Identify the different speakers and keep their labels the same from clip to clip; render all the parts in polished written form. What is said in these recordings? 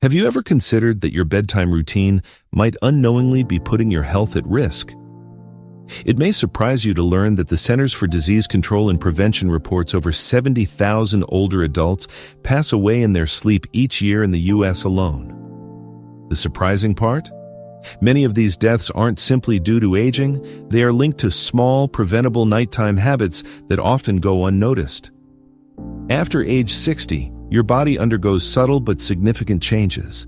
Speaker 1: Have you ever considered that your bedtime routine might unknowingly be putting your health at risk? It may surprise you to learn that the Centers for Disease Control and Prevention reports over 70,000 older adults pass away in their sleep each year in the U.S. alone. The surprising part? Many of these deaths aren't simply due to aging, they are linked to small, preventable nighttime habits that often go unnoticed. After age 60, your body undergoes subtle but significant changes.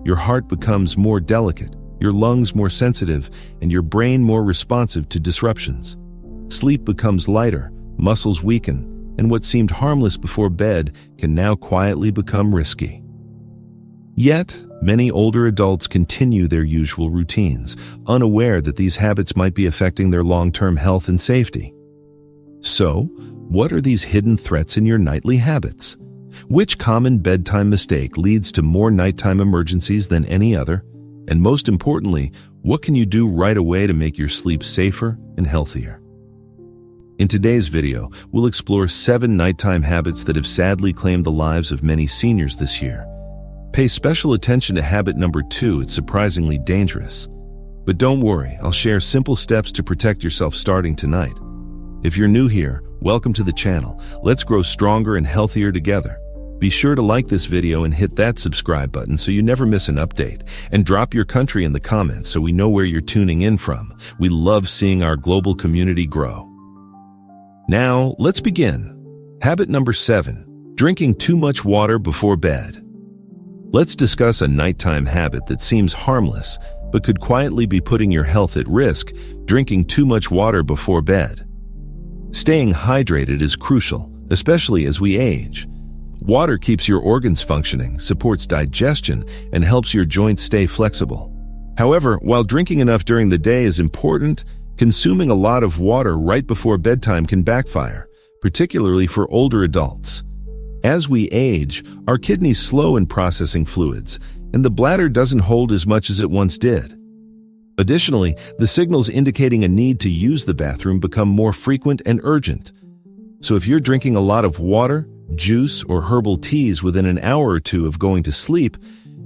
Speaker 1: Your heart becomes more delicate, your lungs more sensitive, and your brain more responsive to disruptions. Sleep becomes lighter, muscles weaken, and what seemed harmless before bed can now quietly become risky. Yet, many older adults continue their usual routines, unaware that these habits might be affecting their long-term health and safety. So, what are these hidden threats in your nightly habits? Which common bedtime mistake leads to more nighttime emergencies than any other? And most importantly, what can you do right away to make your sleep safer and healthier? In today's video, we'll explore 7 nighttime habits that have sadly claimed the lives of many seniors this year. Pay special attention to habit number 2, it's surprisingly dangerous. But don't worry, I'll share simple steps to protect yourself starting tonight. If you're new here, welcome to the channel. Let's grow stronger and healthier together. Be sure to like this video and hit that subscribe button so you never miss an update. And drop your country in the comments so we know where you're tuning in from. We love seeing our global community grow. Now, let's begin. Habit number 7, drinking too much water before bed. Let's discuss a nighttime habit that seems harmless, but could quietly be putting your health at risk: drinking too much water before bed. Staying hydrated is crucial, especially as we age. Water keeps your organs functioning, supports digestion, and helps your joints stay flexible. However, while drinking enough during the day is important, consuming a lot of water right before bedtime can backfire, particularly for older adults. As we age, our kidneys slow in processing fluids, and the bladder doesn't hold as much as it once did. Additionally, the signals indicating a need to use the bathroom become more frequent and urgent. So if you're drinking a lot of water, juice, or herbal teas within an hour or two of going to sleep,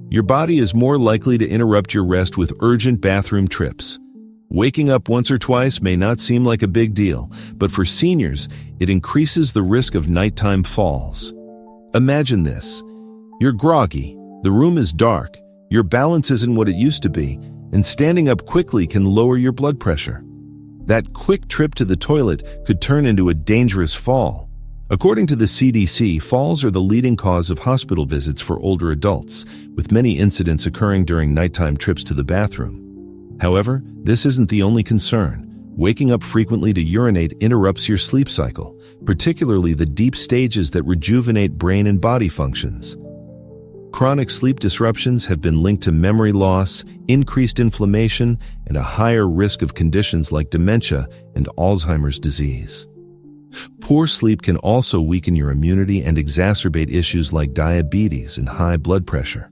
Speaker 1: your body is more likely to interrupt your rest with urgent bathroom trips. Waking up once or twice may not seem like a big deal, but for seniors, it increases the risk of nighttime falls. Imagine this. You're groggy, the room is dark, your balance isn't what it used to be, and standing up quickly can lower your blood pressure. That quick trip to the toilet could turn into a dangerous fall. According to the CDC, falls are the leading cause of hospital visits for older adults, with many incidents occurring during nighttime trips to the bathroom. However, this isn't the only concern. Waking up frequently to urinate interrupts your sleep cycle, particularly the deep stages that rejuvenate brain and body functions. Chronic sleep disruptions have been linked to memory loss, increased inflammation, and a higher risk of conditions like dementia and Alzheimer's disease. Poor sleep can also weaken your immunity and exacerbate issues like diabetes and high blood pressure.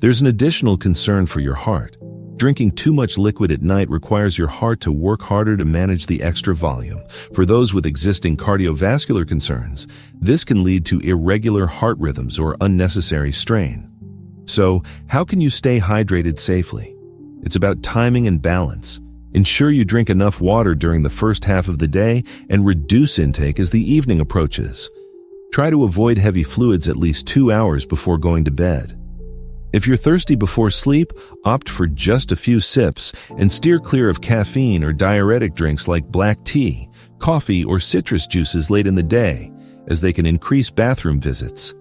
Speaker 1: There's an additional concern for your heart. Drinking too much liquid at night requires your heart to work harder to manage the extra volume. For those with existing cardiovascular concerns, this can lead to irregular heart rhythms or unnecessary strain. So, how can you stay hydrated safely? It's about timing and balance. Ensure you drink enough water during the first half of the day and reduce intake as the evening approaches. Try to avoid heavy fluids at least 2 hours before going to bed. If you're thirsty before sleep, opt for just a few sips and steer clear of caffeine or diuretic drinks like black tea, coffee, or citrus juices late in the day, as they can increase bathroom visits.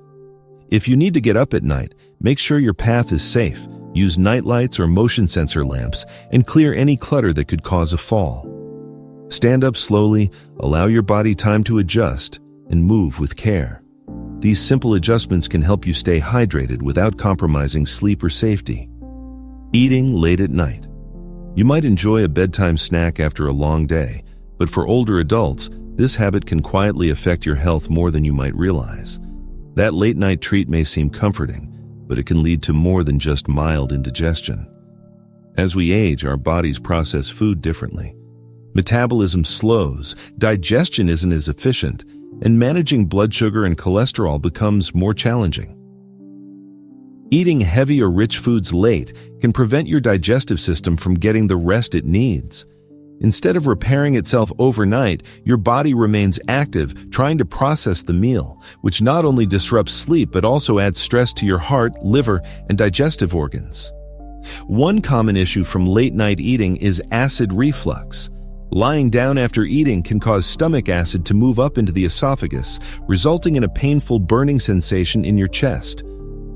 Speaker 1: If you need to get up at night, make sure your path is safe. Use night lights or motion sensor lamps and clear any clutter that could cause a fall. Stand up slowly, allow your body time to adjust, and move with care. These simple adjustments can help you stay hydrated without compromising sleep or safety. Eating late at night. You might enjoy a bedtime snack after a long day, but for older adults, this habit can quietly affect your health more than you might realize. That late-night treat may seem comforting, but it can lead to more than just mild indigestion. As we age, our bodies process food differently. Metabolism slows, digestion isn't as efficient, and managing blood sugar and cholesterol becomes more challenging. Eating heavy or rich foods late can prevent your digestive system from getting the rest it needs. Instead of repairing itself overnight, your body remains active, trying to process the meal, which not only disrupts sleep but also adds stress to your heart, liver, and digestive organs. One common issue from late-night eating is acid reflux. Lying down after eating can cause stomach acid to move up into the esophagus, resulting in a painful burning sensation in your chest.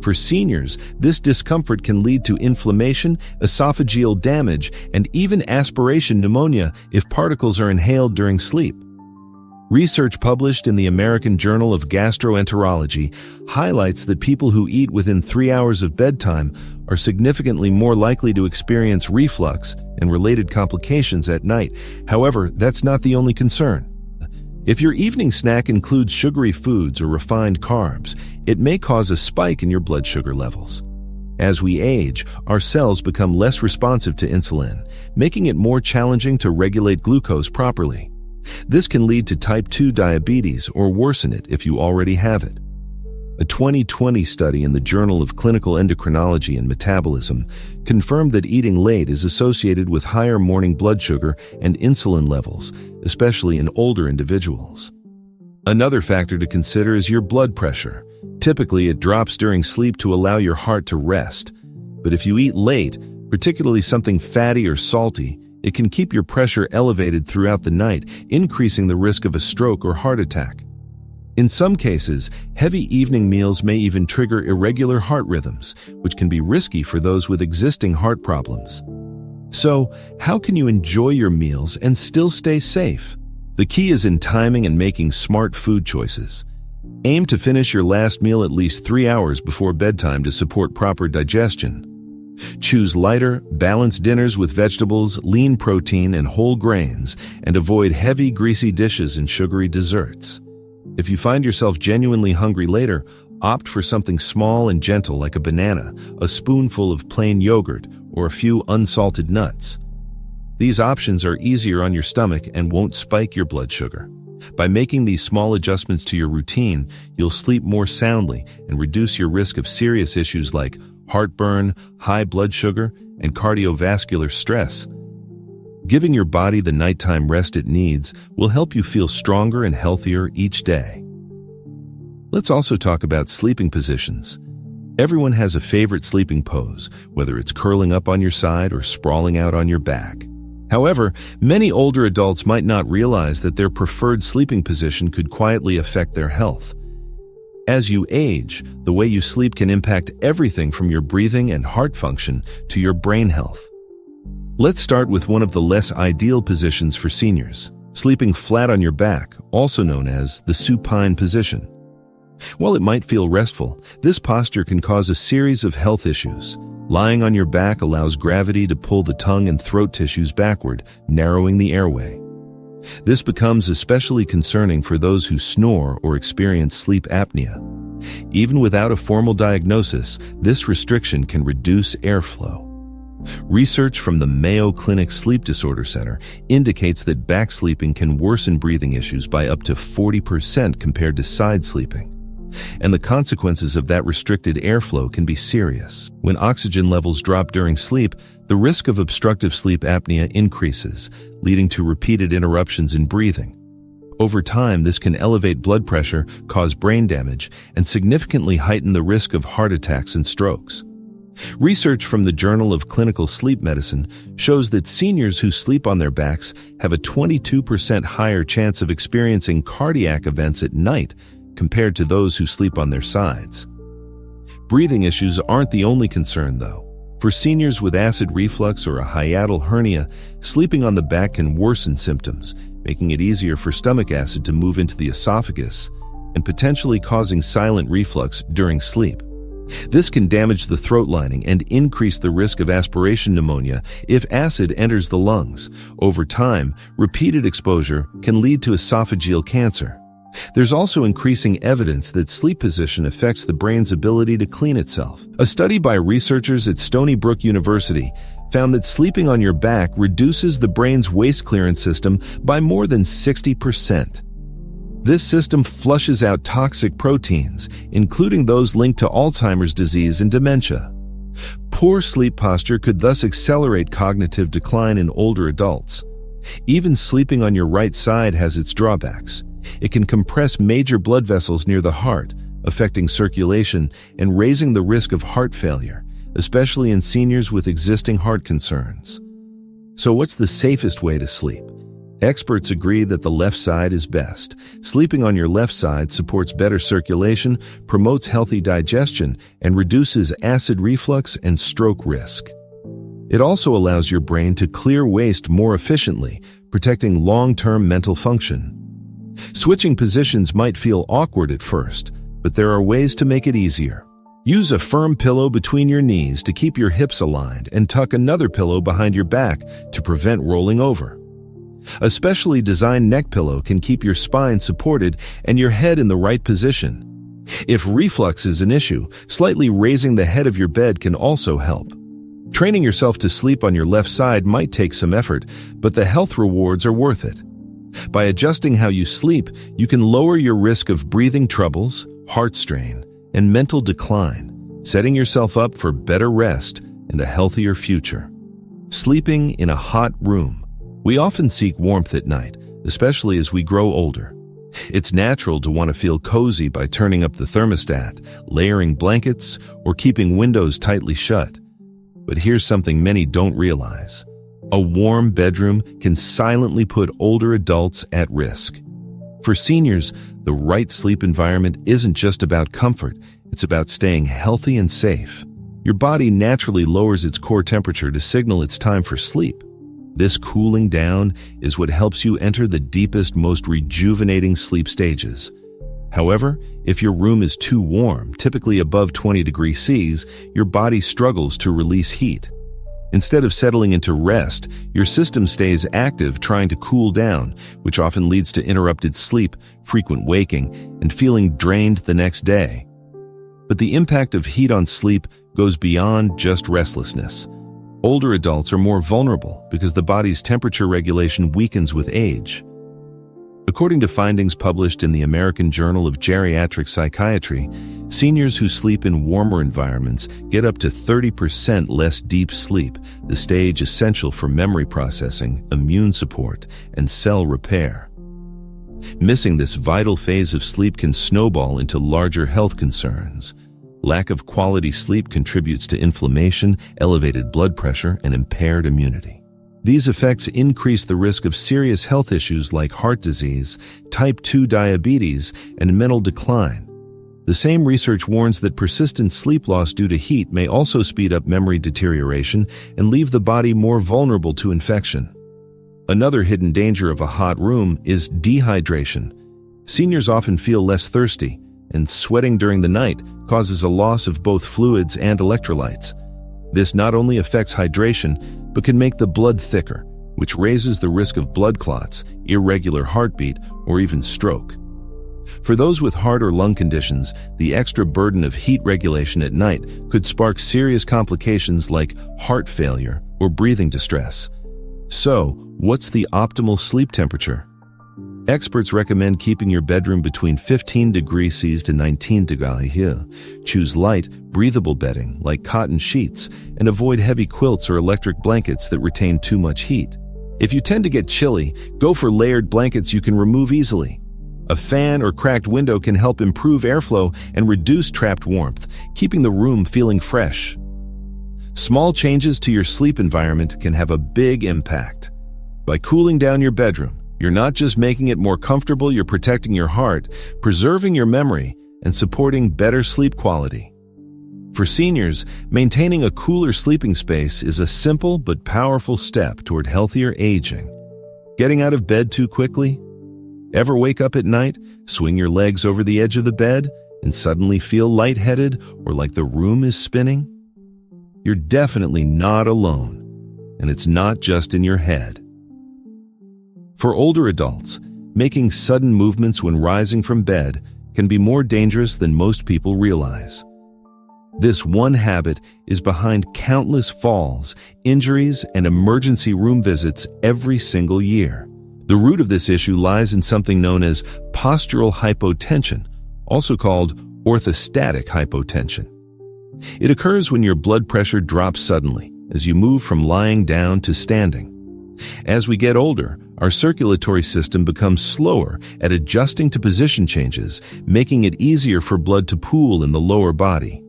Speaker 1: For seniors, this discomfort can lead to inflammation, esophageal damage, and even aspiration pneumonia if particles are inhaled during sleep. Research published in the American Journal of Gastroenterology highlights that people who eat within 3 hours of bedtime are significantly more likely to experience reflux and related complications at night. However, that's not the only concern. If your evening snack includes sugary foods or refined carbs, it may cause a spike in your blood sugar levels. As we age, our cells become less responsive to insulin, making it more challenging to regulate glucose properly. This can lead to type 2 diabetes or worsen it if you already have it. A 2020 study in the Journal of Clinical Endocrinology and Metabolism confirmed that eating late is associated with higher morning blood sugar and insulin levels, especially in older individuals. Another factor to consider is your blood pressure. Typically, it drops during sleep to allow your heart to rest. But if you eat late, particularly something fatty or salty, it can keep your pressure elevated throughout the night, increasing the risk of a stroke or heart attack. In some cases, heavy evening meals may even trigger irregular heart rhythms, which can be risky for those with existing heart problems. So, how can you enjoy your meals and still stay safe? The key is in timing and making smart food choices. Aim to finish your last meal at least 3 hours before bedtime to support proper digestion. Choose lighter, balanced dinners with vegetables, lean protein, and whole grains, and avoid heavy, greasy dishes and sugary desserts. If you find yourself genuinely hungry later, opt for something small and gentle like a banana, a spoonful of plain yogurt, or a few unsalted nuts. These options are easier on your stomach and won't spike your blood sugar. By making these small adjustments to your routine, you'll sleep more soundly and reduce your risk of serious issues like heartburn, high blood sugar, and cardiovascular stress. Giving your body the nighttime rest it needs will help you feel stronger and healthier each day. Let's also talk about sleeping positions. Everyone has a favorite sleeping pose, whether it's curling up on your side or sprawling out on your back. However, many older adults might not realize that their preferred sleeping position could quietly affect their health. As you age, the way you sleep can impact everything from your breathing and heart function to your brain health. Let's start with one of the less ideal positions for seniors, sleeping flat on your back, also known as the supine position. While it might feel restful, this posture can cause a series of health issues. Lying on your back allows gravity to pull the tongue and throat tissues backward, narrowing the airway. This becomes especially concerning for those who snore or experience sleep apnea. Even without a formal diagnosis, this restriction can reduce airflow. Research from the Mayo Clinic Sleep Disorder Center indicates that back sleeping can worsen breathing issues by up to 40% compared to side sleeping. And the consequences of that restricted airflow can be serious. When oxygen levels drop during sleep, the risk of obstructive sleep apnea increases, leading to repeated interruptions in breathing. Over time, this can elevate blood pressure, cause brain damage, and significantly heighten the risk of heart attacks and strokes. Research from the Journal of Clinical Sleep Medicine shows that seniors who sleep on their backs have a 22% higher chance of experiencing cardiac events at night compared to those who sleep on their sides. Breathing issues aren't the only concern, though. For seniors with acid reflux or a hiatal hernia, sleeping on the back can worsen symptoms, making it easier for stomach acid to move into the esophagus and potentially causing silent reflux during sleep. This can damage the throat lining and increase the risk of aspiration pneumonia if acid enters the lungs. Over time, repeated exposure can lead to esophageal cancer. There's also increasing evidence that sleep position affects the brain's ability to clean itself. A study by researchers at Stony Brook University found that sleeping on your back reduces the brain's waste clearance system by more than 60%. This system flushes out toxic proteins, including those linked to Alzheimer's disease and dementia. Poor sleep posture could thus accelerate cognitive decline in older adults. Even sleeping on your right side has its drawbacks. It can compress major blood vessels near the heart, affecting circulation and raising the risk of heart failure, especially in seniors with existing heart concerns. So what's the safest way to sleep? Experts agree that the left side is best. Sleeping on your left side supports better circulation, promotes healthy digestion, and reduces acid reflux and stroke risk. It also allows your brain to clear waste more efficiently, protecting long-term mental function. Switching positions might feel awkward at first, but there are ways to make it easier. Use a firm pillow between your knees to keep your hips aligned and tuck another pillow behind your back to prevent rolling over. A specially designed neck pillow can keep your spine supported and your head in the right position. If reflux is an issue, slightly raising the head of your bed can also help. Training yourself to sleep on your left side might take some effort, but the health rewards are worth it. By adjusting how you sleep, you can lower your risk of breathing troubles, heart strain, and mental decline, setting yourself up for better rest and a healthier future. Sleeping in a hot room. We often seek warmth at night, especially as we grow older. It's natural to want to feel cozy by turning up the thermostat, layering blankets, or keeping windows tightly shut. But here's something many don't realize. A warm bedroom can silently put older adults at risk. For seniors, the right sleep environment isn't just about comfort, it's about staying healthy and safe. Your body naturally lowers its core temperature to signal it's time for sleep. This cooling down is what helps you enter the deepest, most rejuvenating sleep stages. However, if your room is too warm, typically above 20 degrees Celsius, your body struggles to release heat. Instead of settling into rest, your system stays active trying to cool down, which often leads to interrupted sleep, frequent waking, and feeling drained the next day. But the impact of heat on sleep goes beyond just restlessness. Older adults are more vulnerable because the body's temperature regulation weakens with age. According to findings published in the American Journal of Geriatric Psychiatry, seniors who sleep in warmer environments get up to 30% less deep sleep, the stage essential for memory processing, immune support, and cell repair. Missing this vital phase of sleep can snowball into larger health concerns. Lack of quality sleep contributes to inflammation, elevated blood pressure, and impaired immunity. These effects increase the risk of serious health issues like heart disease, type 2 diabetes, and mental decline. The same research warns that persistent sleep loss due to heat may also speed up memory deterioration and leave the body more vulnerable to infection. Another hidden danger of a hot room is dehydration. Seniors often feel less thirsty, and sweating during the night causes a loss of both fluids and electrolytes. This not only affects hydration, but can make the blood thicker, which raises the risk of blood clots, irregular heartbeat, or even stroke. For those with heart or lung conditions, the extra burden of heat regulation at night could spark serious complications like heart failure or breathing distress. So, what's the optimal sleep temperature? Experts recommend keeping your bedroom between 15 degrees Celsius to 19 degrees Celsius. Choose light, breathable bedding like cotton sheets and avoid heavy quilts or electric blankets that retain too much heat. If you tend to get chilly, go for layered blankets you can remove easily. A fan or cracked window can help improve airflow and reduce trapped warmth, keeping the room feeling fresh. Small changes to your sleep environment can have a big impact. By cooling down your bedroom, you're not just making it more comfortable, you're protecting your heart, preserving your memory, and supporting better sleep quality. For seniors, maintaining a cooler sleeping space is a simple but powerful step toward healthier aging. Getting out of bed too quickly? Ever wake up at night, swing your legs over the edge of the bed, and suddenly feel lightheaded or like the room is spinning? You're definitely not alone, and it's not just in your head. For older adults, making sudden movements when rising from bed can be more dangerous than most people realize. This one habit is behind countless falls, injuries, and emergency room visits every single year. The root of this issue lies in something known as postural hypotension, also called orthostatic hypotension. It occurs when your blood pressure drops suddenly as you move from lying down to standing. As we get older, our circulatory system becomes slower at adjusting to position changes, making it easier for blood to pool in the lower body.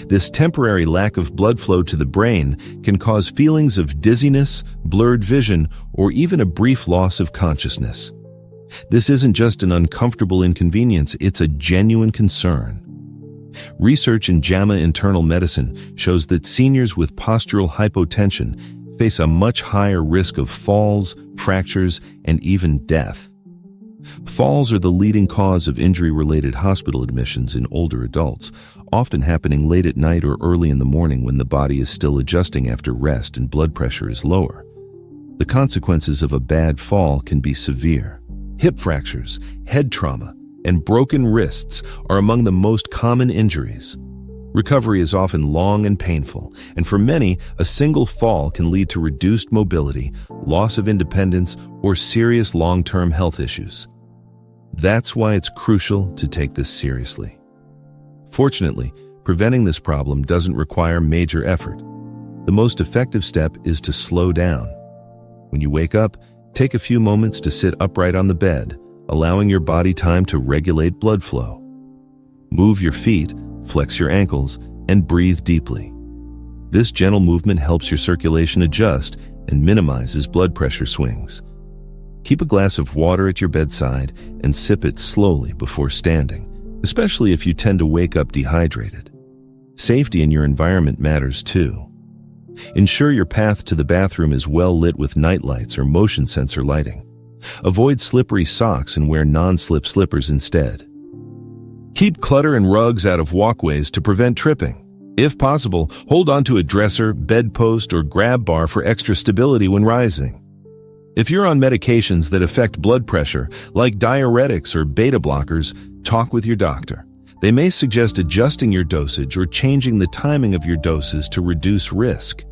Speaker 1: This temporary lack of blood flow to the brain can cause feelings of dizziness, blurred vision, or even a brief loss of consciousness. This isn't just an uncomfortable inconvenience, it's a genuine concern. Research in JAMA Internal Medicine shows that seniors with postural hypotension face a much higher risk of falls, fractures, and even death. Falls are the leading cause of injury-related hospital admissions in older adults, often happening late at night or early in the morning when the body is still adjusting after rest and blood pressure is lower. The consequences of a bad fall can be severe. Hip fractures, head trauma, and broken wrists are among the most common injuries. Recovery is often long and painful, and for many, a single fall can lead to reduced mobility, loss of independence, or serious long-term health issues. That's why it's crucial to take this seriously. Fortunately, preventing this problem doesn't require major effort. The most effective step is to slow down. When you wake up, take a few moments to sit upright on the bed, allowing your body time to regulate blood flow. Move your feet, flex your ankles, and breathe deeply. This gentle movement helps your circulation adjust and minimizes blood pressure swings. Keep a glass of water at your bedside and sip it slowly before standing, especially if you tend to wake up dehydrated. Safety in your environment matters too. Ensure your path to the bathroom is well lit with night lights or motion sensor lighting. Avoid slippery socks and wear non-slip slippers instead. Keep clutter and rugs out of walkways to prevent tripping. If possible, hold onto a dresser, bedpost, or grab bar for extra stability when rising. If you're on medications that affect blood pressure, like diuretics or beta blockers, talk with your doctor. They may suggest adjusting your dosage or changing the timing of your doses to reduce risk.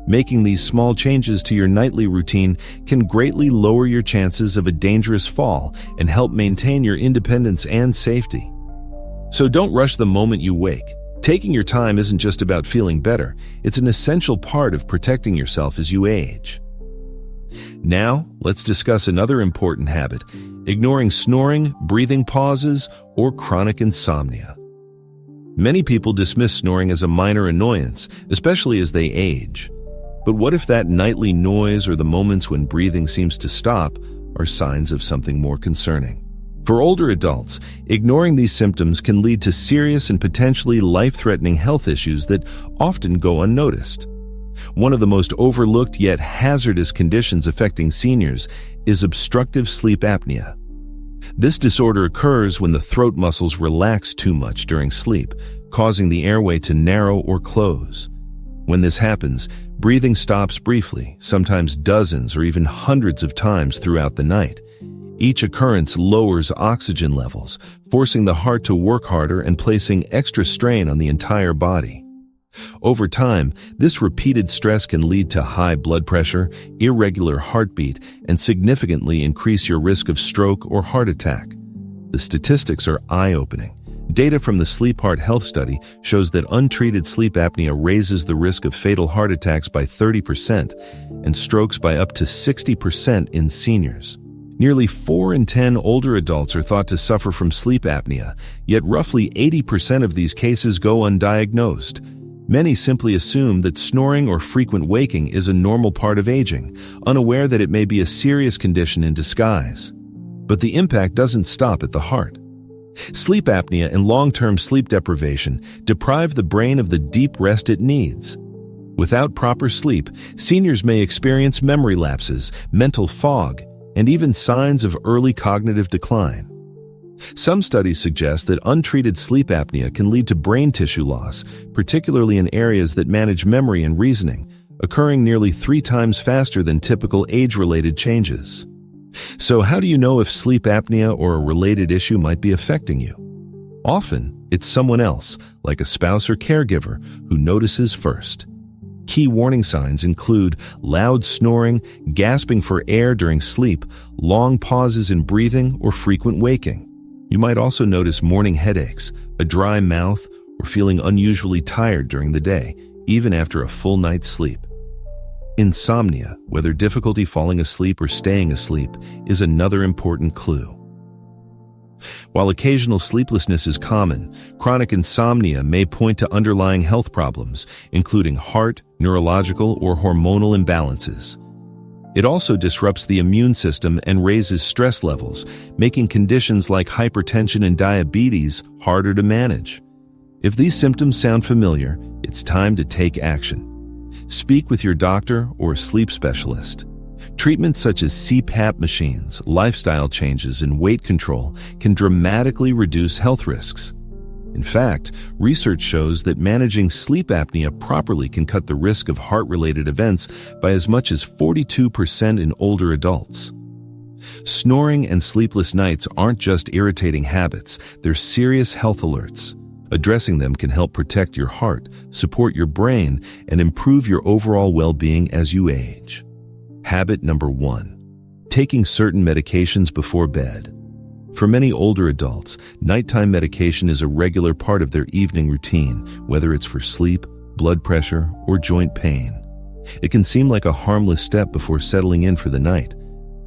Speaker 1: Making these small changes to your nightly routine can greatly lower your chances of a dangerous fall and help maintain your independence and safety. So don't rush the moment you wake. Taking your time isn't just about feeling better, it's an essential part of protecting yourself as you age. Now, let's discuss another important habit: ignoring snoring, breathing pauses, or chronic insomnia. Many people dismiss snoring as a minor annoyance, especially as they age. But what if that nightly noise or the moments when breathing seems to stop are signs of something more concerning? For older adults, ignoring these symptoms can lead to serious and potentially life-threatening health issues that often go unnoticed. One of the most overlooked yet hazardous conditions affecting seniors is obstructive sleep apnea. This disorder occurs when the throat muscles relax too much during sleep, causing the airway to narrow or close. When this happens, breathing stops briefly, sometimes dozens or even hundreds of times throughout the night. Each occurrence lowers oxygen levels, forcing the heart to work harder and placing extra strain on the entire body. Over time, this repeated stress can lead to high blood pressure, irregular heartbeat, and significantly increase your risk of stroke or heart attack. The statistics are eye-opening. Data from the Sleep Heart Health Study shows that untreated sleep apnea raises the risk of fatal heart attacks by 30% and strokes by up to 60% in seniors. Nearly 4 in 10 older adults are thought to suffer from sleep apnea, yet roughly 80% of these cases go undiagnosed. Many simply assume that snoring or frequent waking is a normal part of aging, unaware that it may be a serious condition in disguise. But the impact doesn't stop at the heart. Sleep apnea and long-term sleep deprivation deprive the brain of the deep rest it needs. Without proper sleep, seniors may experience memory lapses, mental fog, and even signs of early cognitive decline. Some studies suggest that untreated sleep apnea can lead to brain tissue loss, particularly in areas that manage memory and reasoning, occurring nearly 3 times faster than typical age-related changes. So how do you know if sleep apnea or a related issue might be affecting you? Often, it's someone else, like a spouse or caregiver, who notices first. Key warning signs include loud snoring, gasping for air during sleep, long pauses in breathing, or frequent waking. You might also notice morning headaches, a dry mouth, or feeling unusually tired during the day, even after a full night's sleep. Insomnia, whether difficulty falling asleep or staying asleep, is another important clue. While occasional sleeplessness is common, chronic insomnia may point to underlying health problems, including heart, neurological, or hormonal imbalances. It also disrupts the immune system and raises stress levels, making conditions like hypertension and diabetes harder to manage. If these symptoms sound familiar, it's time to take action. Speak with your doctor or sleep specialist. Treatments such as CPAP machines, lifestyle changes, and weight control can dramatically reduce health risks. In fact, research shows that managing sleep apnea properly can cut the risk of heart-related events by as much as 42% in older adults. Snoring and sleepless nights aren't just irritating habits, they're serious health alerts. Addressing them can help protect your heart, support your brain, and improve your overall well-being as you age. Habit number 1. Taking certain medications before bed. For many older adults, nighttime medication is a regular part of their evening routine, whether it's for sleep, blood pressure, or joint pain. It can seem like a harmless step before settling in for the night.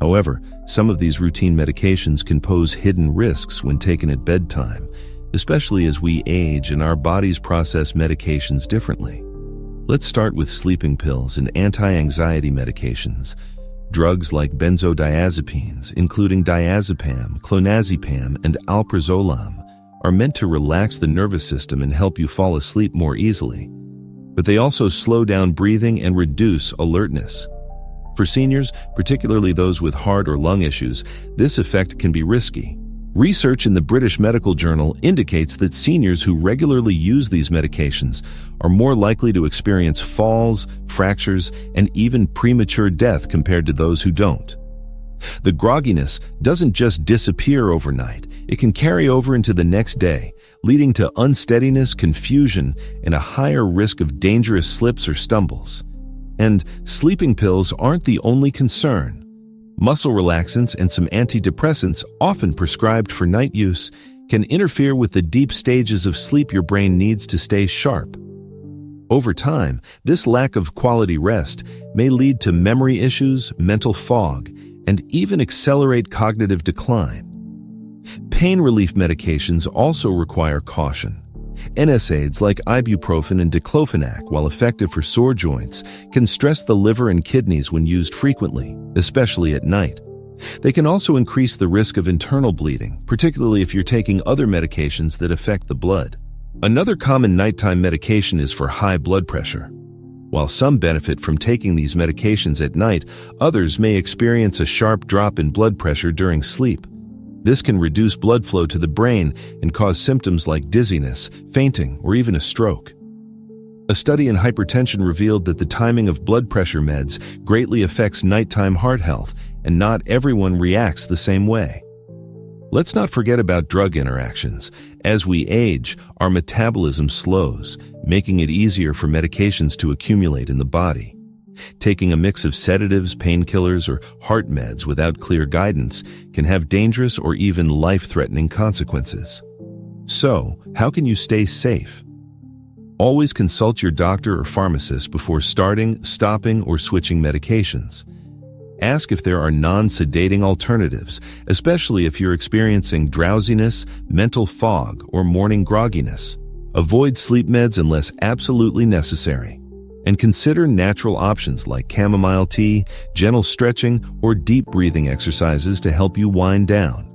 Speaker 1: However, some of these routine medications can pose hidden risks when taken at bedtime, especially as we age and our bodies process medications differently. Let's start with sleeping pills and anti-anxiety medications. Drugs like benzodiazepines, including diazepam, clonazepam, and alprazolam, are meant to relax the nervous system and help you fall asleep more easily. But they also slow down breathing and reduce alertness. For seniors, particularly those with heart or lung issues, this effect can be risky. Research in the British Medical Journal indicates that seniors who regularly use these medications are more likely to experience falls, fractures, and even premature death compared to those who don't. The grogginess doesn't just disappear overnight, it can carry over into the next day, leading to unsteadiness, confusion, and a higher risk of dangerous slips or stumbles. And sleeping pills aren't the only concern. Muscle relaxants and some antidepressants, often prescribed for night use, can interfere with the deep stages of sleep your brain needs to stay sharp. Over time, this lack of quality rest may lead to memory issues, mental fog, and even accelerate cognitive decline. Pain relief medications also require caution. NSAIDs like ibuprofen and diclofenac, while effective for sore joints, can stress the liver and kidneys when used frequently, especially at night. They can also increase the risk of internal bleeding, particularly if you're taking other medications that affect the blood. Another common nighttime medication is for high blood pressure. While some benefit from taking these medications at night, others may experience a sharp drop in blood pressure during sleep. This can reduce blood flow to the brain and cause symptoms like dizziness, fainting, or even a stroke. A study in hypertension revealed that the timing of blood pressure meds greatly affects nighttime heart health, and not everyone reacts the same way. Let's not forget about drug interactions. As we age, our metabolism slows, making it easier for medications to accumulate in the body. Taking a mix of sedatives, painkillers, or heart meds without clear guidance can have dangerous or even life-threatening consequences. So, how can you stay safe? Always consult your doctor or pharmacist before starting, stopping, or switching medications. Ask if there are non-sedating alternatives, especially if you're experiencing drowsiness, mental fog, or morning grogginess. Avoid sleep meds unless absolutely necessary. And consider natural options like chamomile tea, gentle stretching, or deep breathing exercises to help you wind down.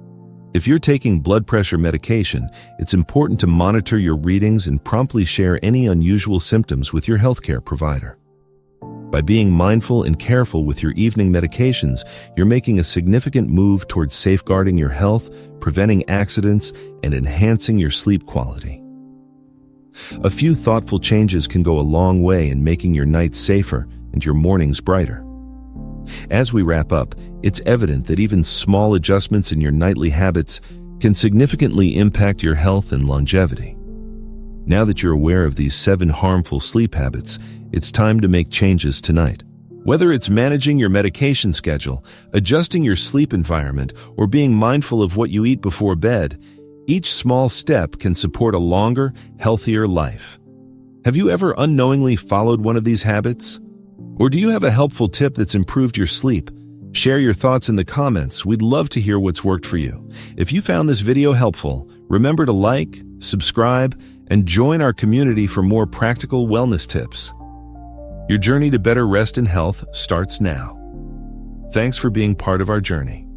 Speaker 1: If you're taking blood pressure medication, it's important to monitor your readings and promptly share any unusual symptoms with your healthcare provider. By being mindful and careful with your evening medications, you're making a significant move towards safeguarding your health, preventing accidents, and enhancing your sleep quality. A few thoughtful changes can go a long way in making your nights safer and your mornings brighter. As we wrap up, it's evident that even small adjustments in your nightly habits can significantly impact your health and longevity. Now that you're aware of these 7 harmful sleep habits, it's time to make changes tonight. Whether it's managing your medication schedule, adjusting your sleep environment, or being mindful of what you eat before bed, each small step can support a longer, healthier life. Have you ever unknowingly followed one of these habits? Or do you have a helpful tip that's improved your sleep? Share your thoughts in the comments. We'd love to hear what's worked for you. If you found this video helpful, remember to like, subscribe, and join our community for more practical wellness tips. Your journey to better rest and health starts now. Thanks for being part of our journey.